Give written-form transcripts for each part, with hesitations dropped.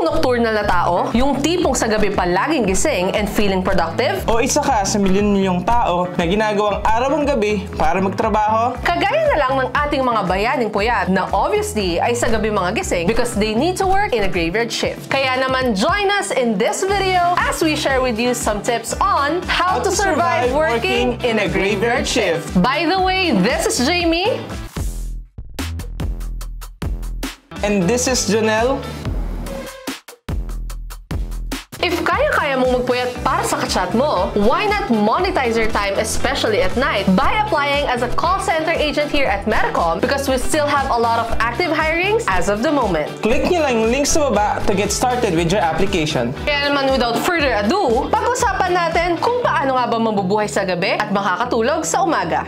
bang nocturnal na tao? Yung tipong sa gabi pa laging gising and feeling productive? O isa ka sa milyon-milyong tao na ginagawang araw ang gabi para magtrabaho? Kagaya na lang ng ating mga bayaning puyat na obviously ay sa gabi mga gising because they need to work in a graveyard shift. Kaya naman join us in this video as we share with you some tips on how to survive working in a graveyard shift. By the way, this is Jamie. And this is Jonelle. If kaya-kaya mong magpuyat para sa kachat mo, why not monetize your time, especially at night, by applying as a call center agent here at Medicom because we still have a lot of active hirings as of the moment. Click nyo lang yung link sa baba to get started with your application. Kaya naman without further ado, pag-usapan natin kung paano nga ba mabubuhay sa gabi at makakatulog sa umaga.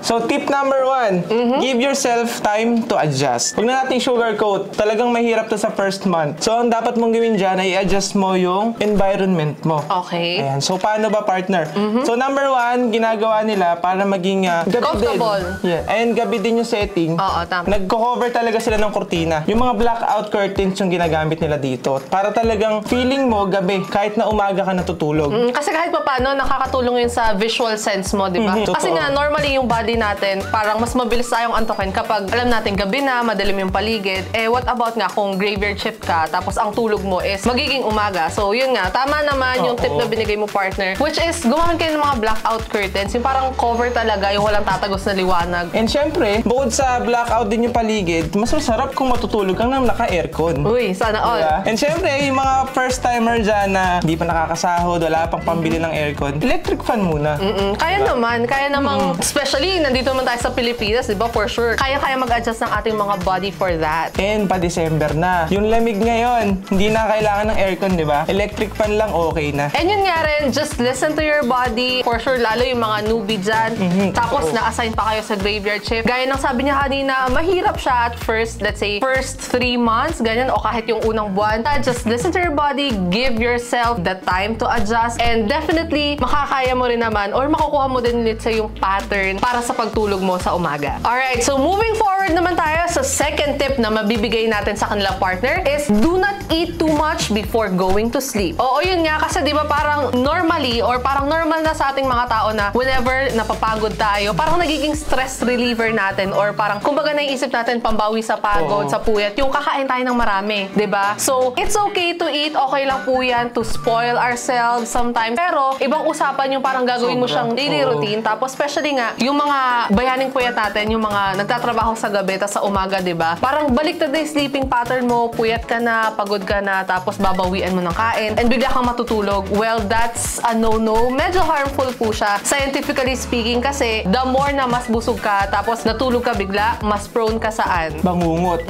So, tip number 1, give yourself time to adjust. Huwag na natin sugarcoat. Talagang mahirap to sa first month. So, ang dapat mong gawin dyan ay i-adjust mo yung environment mo. Okay. Ayan. So, paano ba, partner? So, number 1, ginagawa nila para maging gabi comfortable. din. Yeah. And gabi din yung setting. Oo, tama. Nagko-cover talaga sila ng kurtina. Yung mga blackout curtains yung ginagamit nila dito. Para talagang feeling mo gabi, kahit na umaga ka natutulog. Kasi kahit pa paano, nakakatulong yun sa visual sense mo, di ba? Kasi nga, normally yung body natin, parang mas mabilis tayong antokin kapag alam natin gabi na, madilim yung paligid. Eh, what about nga kung graveyard shift ka, tapos ang tulog mo is magiging umaga. So, yun nga, tama naman yung tip na binigay mo, partner, which is gumamit kayo ng mga blackout curtains, yung parang cover talaga, yung walang tatagos na liwanag. And syempre, bukod sa blackout din yung paligid, mas masarap kung matutulog kang nang naka-aircon. Uy, sana all. Diba? And syempre, yung mga first-timer dyan na di pa nakakasahod, wala pang pambili ng aircon, electric fan muna. Kaya naman, especially nandito naman tayo sa Pilipinas, di ba? For sure. Kaya mag-adjust ng ating mga body for that. And pa-December na. Yung lamig ngayon, hindi na kailangan ng aircon, di ba? Electric fan lang, okay na. And yun nga rin, just listen to your body. For sure, lalo yung mga newbie dyan. Tapos, na-assign pa kayo sa graveyard shift. Gaya ng sabi niya kanina, mahirap siya at first, let's say, first 3 months, ganyan, o kahit yung unang buwan. Just listen to your body, give yourself the time to adjust, and definitely, makakaya mo rin naman, or makukuha mo din ulit sa yung pattern para sa pagtulog mo sa umaga. Alright, so moving forward naman tayo sa second tip na mabibigay natin sa kanilang partner is do not eat too much before going to sleep. Oo, yun nga, kasi di ba parang normally or parang normal na sa ating mga tao na whenever napapagod tayo, parang nagiging stress reliever natin or parang kumbaga naiisip natin pambawi sa pagod, sa puyat, yung kakain tayo ng marami, di ba? So, it's okay to eat, okay lang po yan to spoil ourselves sometimes, pero ibang usapan yung parang gagawin mo siyang daily routine, tapos especially nga, yung mga bayaning puyat natin, yung mga nagtatrabaho sa gabi tas sa umaga, 'di ba? Parang baliktad na yung sleeping pattern mo, puyat ka na, pagod ka na, tapos babawian mo ng kain and bigla kang matutulog. Well, that's a no-no. Medyo harmful po siya. Scientifically speaking kasi the more na mas busog ka, tapos natulog ka bigla, mas prone ka saan? Bangungot.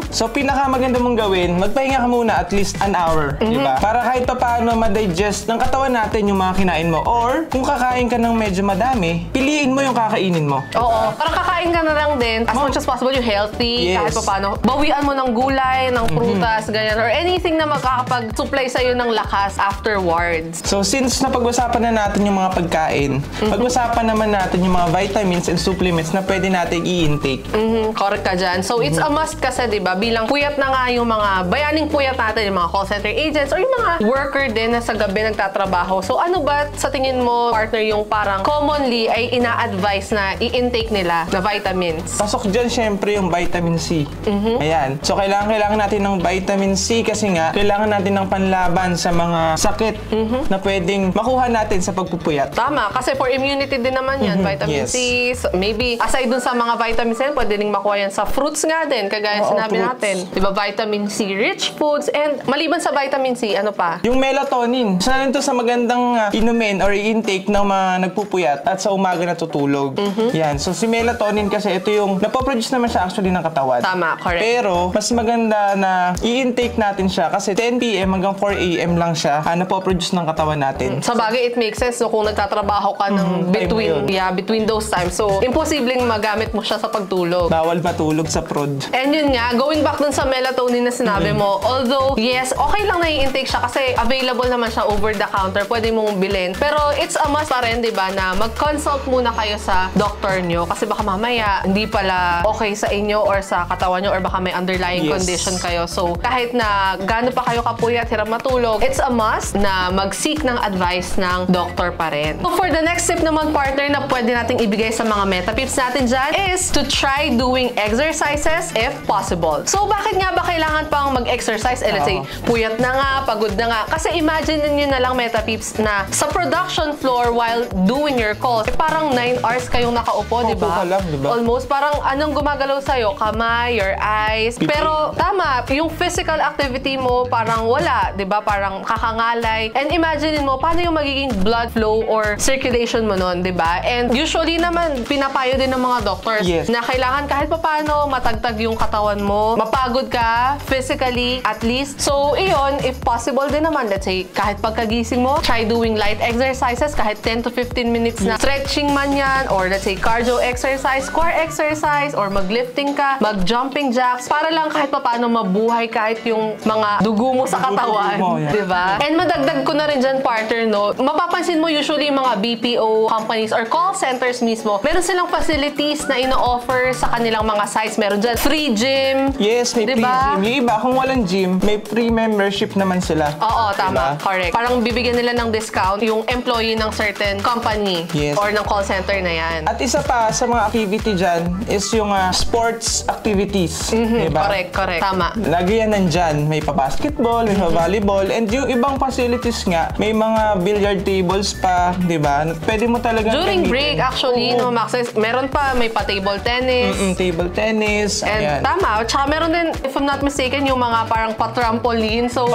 So, pinakamaganda mong gawin, magpahinga ka muna at least an hour, di ba? Para kahit pa paano ma-digest ng katawan natin yung mga kinain mo. Or, kung kakain ka ng medyo madami, piliin mo yung kakainin mo. Oo. Parang kakain ka na lang din as much as possible yung healthy, kahit pa paano. Bawian mo ng gulay, ng prutas, ganyan, or anything na makakapag-supply sa'yo ng lakas afterwards. So, since napag-usapan na natin yung mga pagkain, pag-usapan naman natin yung mga vitamins and supplements na pwede natin i-intake. Correct ka dyan. So, it's a must kasi, di ba? Bilang puyat na nga yung mga bayaning puyat natin, yung mga call center agents, or yung mga worker din na sa gabi nagtatrabaho. So, ano ba sa tingin mo, partner, yung parang commonly ay ina-advise na i-intake nila na vitamins? Pasok dyan, syempre, yung vitamin C. Ayan. So, kailangan natin ng vitamin C kasi nga, kailangan natin ng panlaban sa mga sakit na pwedeng makuha natin sa pagpupuyat. Tama. Kasi for immunity din naman yan. Vitamin C. So, maybe, aside dun sa mga vitamins yan, pwede rin makuha yan sa fruits nga din. Kagaya sinabi natin. Diba, vitamin C rich foods. And maliban sa vitamin C, ano pa? Yung melatonin. Isa na rin to sa magandang inumin or i-intake ng mga nagpupuyat at sa umaga natutulog. Yan. So, si melatonin kasi ito yung napoproduce naman siya actually ng katawan. Tama, correct. Pero, mas maganda na i-intake natin siya kasi 10 p.m. hanggang 4 a.m. lang siya napoproduce ng katawan natin. Sa bagay, it makes sense no, kung nagtatrabaho ka ng between those times. So, imposibleng magamit mo siya sa pagtulog. Bawal matulog sa prod. And yun nga, going back dun sa melatonin na sinabi mo, although, yes, okay lang na i-intake siya kasi available naman siya over the counter, pwede mong bilhin. Pero it's a must pa rin, di ba, na mag-consult muna kayo sa doctor doctor nyo kasi baka mamaya hindi pala okay sa inyo or sa katawan nyo or baka may underlying condition kayo. So, kahit na gaano pa kayo kapuyat, hirap matulog, it's a must na mag-seek ng advice ng doctor pa rin. So, for the next tip naman, partner, na pwede nating ibigay sa mga metapips natin dyan is to try doing exercises if possible. So, bakit nga ba kailangan pang mag-exercise? Let's say, puyat na nga, pagod na nga. Kasi imagine nyo na lang, metapips, na sa production floor while doing your calls, parang 9 hours kayong nakaupo, di ba? Almost. Parang anong gumagalaw sa'yo? Kamay, your eyes. Pero, tama, yung physical activity mo, parang wala, di ba? Parang kakangalay. And imagine mo, paano yung magiging blood flow or circulation mo nun, di ba? And usually naman, pinapayo din ng mga doctors na kailangan kahit paano matagtag yung katawan mo, mapagod ka physically at least. So, iyon, if possible din naman, let's say, kahit pagkagising mo, try doing light exercises, kahit 10 to 15 minutes na stretching man yan, or let's say, cardio exercise, core exercise, or mag-lifting ka, mag-jumping jacks, para lang kahit paano mabuhay kahit yung mga dugo mo sa katawan. Diba? And madagdag ko na rin dyan, partner, no? Mapapansin mo usually yung mga BPO companies or call centers mismo, meron silang facilities na ino-offer sa kanilang mga sites. Meron dyan free gym. Yes, may free gym. Yung iba, kung walang gym, may free membership naman sila. Oo, tama. Correct. Parang bibigyan nila ng discount yung employee ng certain company or ng call center na yan. At isa pa sa mga activity dyan is yung sports activities. Diba? Correct. Tama. Lagi yan nandyan. May pa-basketball, may pa-volleyball, and yung ibang facilities nga, may mga billiard tables pa, diba? Pwede mo talaga during break, actually, no, Max, meron pa, may pa-table tennis. Table tennis. And tama. Tsaka meron din, if I'm not mistaken, yung mga parang pa-trampoline. So,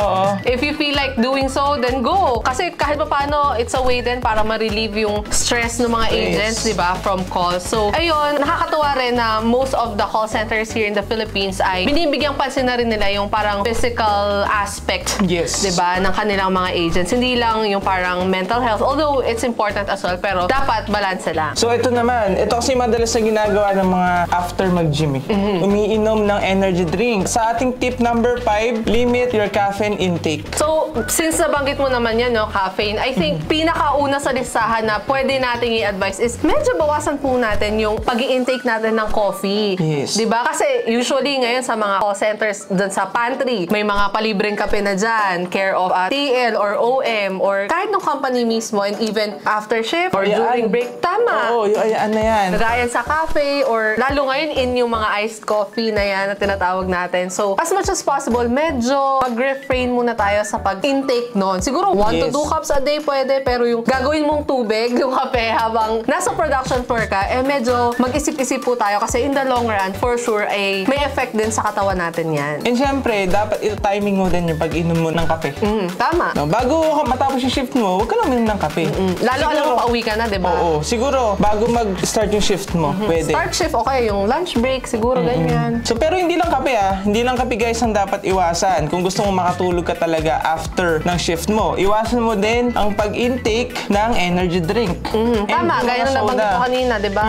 if you feel like doing so, then go. Kasi kahit pa paano, it's a way din para ma-relieve yung stress ng mga agents, diba, from calls. So, ayun, nakakatuwa rin na most of the call centers here in the Philippines ay binibigyang pansin na rin nila yung parang physical aspect, diba, ng kanilang mga agents. Hindi lang yung parang mental health, although it's important as well, pero dapat balance lang. So, ito naman, ito kasi madalas na ginagawa ng mga after mag-gym. Umiinom ng energy drink. Sa ating tip number 5, limit your caffeine intake. So, since nabanggit mo naman yan, no, caffeine, I think pinakauna sa listahan na pwede nating i-advise is medyo bawasan po natin yung pag-i-intake natin ng coffee. Diba? Kasi usually ngayon sa mga call centers dun sa pantry, may mga palibreng kape na dyan, care of TL or OM or kahit ng company mismo, and even after shift or during break. Tama. Oo, yung ayaan na yan. Nagayan sa cafe or lalo ngayon in yung mga iced coffee na yan na tinatawag natin. So, as much as possible, medyo mag-refrain muna tayo sa pag-intake nun. Siguro 1 to 2 cups a day pwede, pero yung gagawin mong tubig, yung kape habang nasa production floor ka, medyo mag-isip-isip po tayo kasi in the long run, for sure, may effect din sa katawan natin yan. And syempre, dapat timing mo din yung pag-inom mo ng kape. Tama. No, bago matapos yung shift mo, huwag ka lang uminom ng kape. Lalo alam mo, pauwi ka na, diba? Oo. Siguro, bago mag-start yung shift mo, pwede. Start shift, okay. Yung lunch break, siguro ganyan. So, pero hindi lang kape Hindi lang kape guys ang dapat iwasan. Kung gusto mong makatulog ka talaga after ng shift mo, iwasan mo din ang pag-intake ng energy drink. Tama, gaya ng nabanggit ko kanina, diba?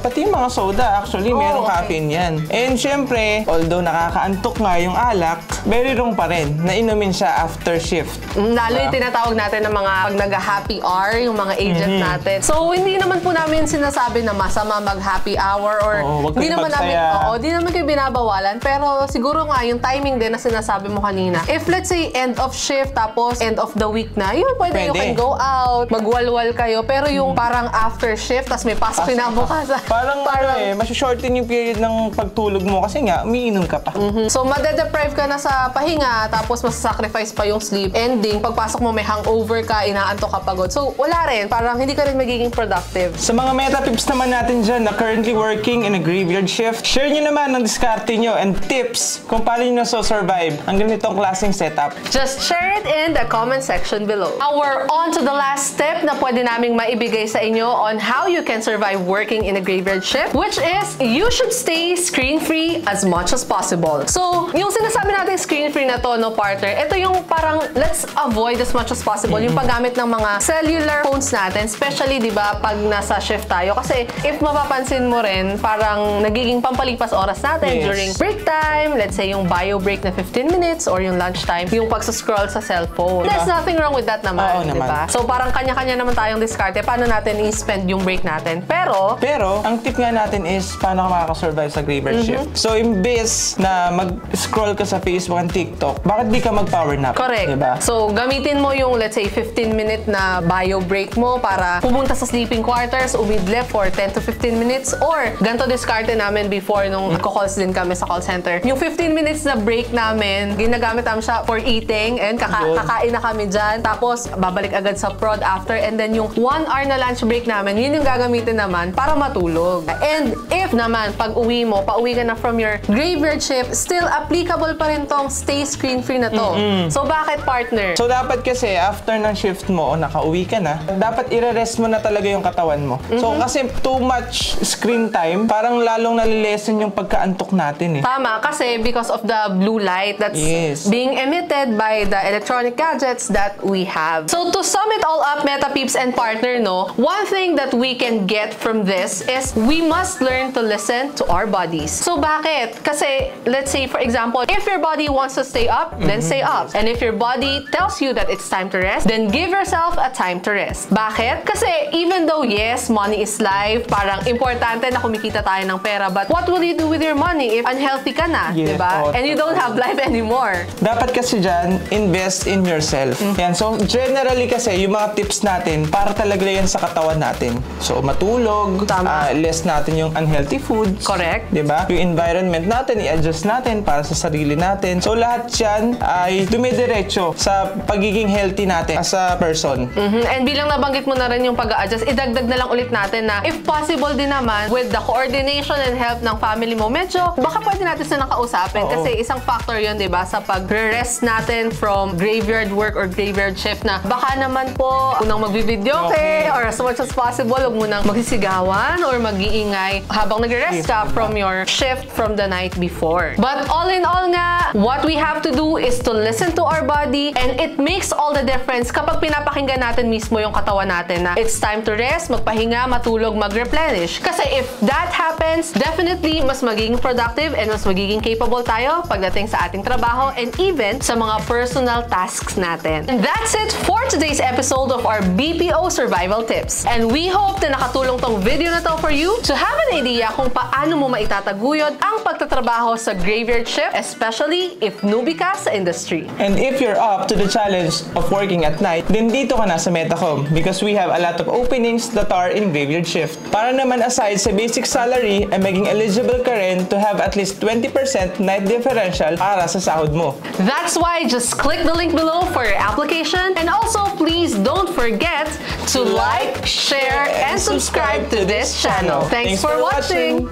Pati yung mga soda, actually, merong caffeine yan. And syempre, although nakakaantok nga yung alak, very wrong pa rin na inumin siya after shift. Lalo yung tinatawag natin ng mga pag nag-happy hour, yung mga agent natin. So, hindi naman po namin sinasabi na masama mag-happy hour or hindi naman namin, hindi naman kayo binabawalan. Pero siguro nga, yung timing din na sinasabi mo kanina. If let's say end of shift tapos end of the week na, yun, pwede. You can go out, magwalwal kayo. Pero yung parang after shift, tas may pasok kinabukasan. Parang mas-shorten yung period ng pagtulog mo kasi nga, umiinom ka pa. So, madedeprive ka na sa pahinga, tapos masasacrifice pa yung sleep. Ending, pagpasok mo may hangover ka, inaantok ka pagod. So, wala rin. Parang hindi ka rin magiging productive. Sa mga meta tips naman natin dyan na currently working in a graveyard shift, share nyo naman ang diskarte nyo and tips kung paano nyo na-survive ang ganitong klaseng setup. Just share it in the comment section below. Now, we're on to the last step na pwede naming maibigay sa inyo on how you can survive working in a graveyard shift, which is you should stay screen-free as much as possible. So, yung sinasabi natin screen-free na to, no, partner, ito yung parang let's avoid as much as possible yung paggamit ng mga cellular phones natin, especially, di ba, pag nasa shift tayo. Kasi, if mapapansin mo rin, parang nagiging pampalipas oras natin during break time, let's say yung bio break na 15 minutes or yung lunch time, yung pag-scroll sa cellphone. There's nothing wrong with that naman, di ba? So, parang kanya-kanya naman tayong diskarte. Paano natin i-spend yung break natin? Pero, ang tip nga natin is paano ka makakasurvive sa graveyard shift. So, imbes na mag-scroll ka sa Facebook and TikTok, bakit di ka mag-power nap? correct. Diba? So, gamitin mo yung, let's say, 15-minute na bio break mo para pumunta sa sleeping quarters, umidlip for 10 to 15 minutes, or ganito diskarte namin before nung calls din kami sa call center. Yung 15 minutes na break namin, ginagamit namin siya for eating and kakain na kami dyan. Tapos, babalik agad sa prod after, and then yung 1 hour na lunch break namin, yun yung gagamitin naman para matulog. And if naman, pag uwi mo, pauwi ka na from your graveyard shift, still applicable pa rin tong stay screen-free na to. So, bakit partner? So, dapat kasi after ng shift mo o nakauwi ka na, dapat i-rest mo na talaga yung katawan mo. So, kasi too much screen time, parang lalong nalilesen yung pagkaantok natin eh. Tama, kasi because of the blue light that's being emitted by the electronic gadgets that we have. So, to sum it all up, Meta Peeps and partner, no, one thing that we can get from this is we must learn to listen to our bodies. So, bakit? Kasi, let's say, for example, if your body wants to stay up, then stay up. And if your body tells you that it's time to rest, then give yourself a time to rest. Bakit? Kasi, even though, yes, money is life, parang importante na kumikita tayo ng pera, but what will you do with your money if unhealthy ka na, diba? And you don't have life anymore. Dapat kasi dyan, invest in yourself. Yan. So, generally kasi, yung mga tips natin, para talaga yan sa katawan natin. So, matulog, less natin yung unhealthy foods. Correct. Diba? Yung environment natin, i-adjust natin para sa sarili natin. So, lahat yan ay dumidiretso sa pagiging healthy natin as a person. And bilang nabanggit mo na rin yung pag-a-adjust, idagdag na lang ulit natin na if possible din naman, with the coordination and help ng family mo, medyo baka pwede natin sila nakausapin. Kasi isang factor yun, diba? Sa pag-rest natin from graveyard work or graveyard shift na baka naman po unang magbibideo or as much as possible, huwag mo nang magsisigawan or mag-iingay habang nag-rest ka from your shift from the night before. But all in all nga, what we have to do is to listen to our body, and it makes all the difference kapag pinapakinggan natin mismo yung katawan natin na it's time to rest, magpahinga, matulog, mag-replenish. Kasi if that happens, definitely mas magiging productive and mas magiging capable tayo pagdating sa ating trabaho and even sa mga personal tasks natin. And that's it for today's episode of our BPO survival tips. And we hope na nakatulong tong video na to for you to have an idea kung paano mo maitataguyod ang pagtatrabaho sa graveyard shift, especially if newbie ka sa industry. And if you're up to the challenge of working at night, then dito ka na sa Metacom because we have a lot of openings that are in graveyard shift. Para naman aside sa basic salary, ay maging eligible ka rin to have at least 20% night differential para sa sahod mo. That's why just click the link below for your application, and also please don't forget to like, share, and subscribe to this channel. Thanks for watching!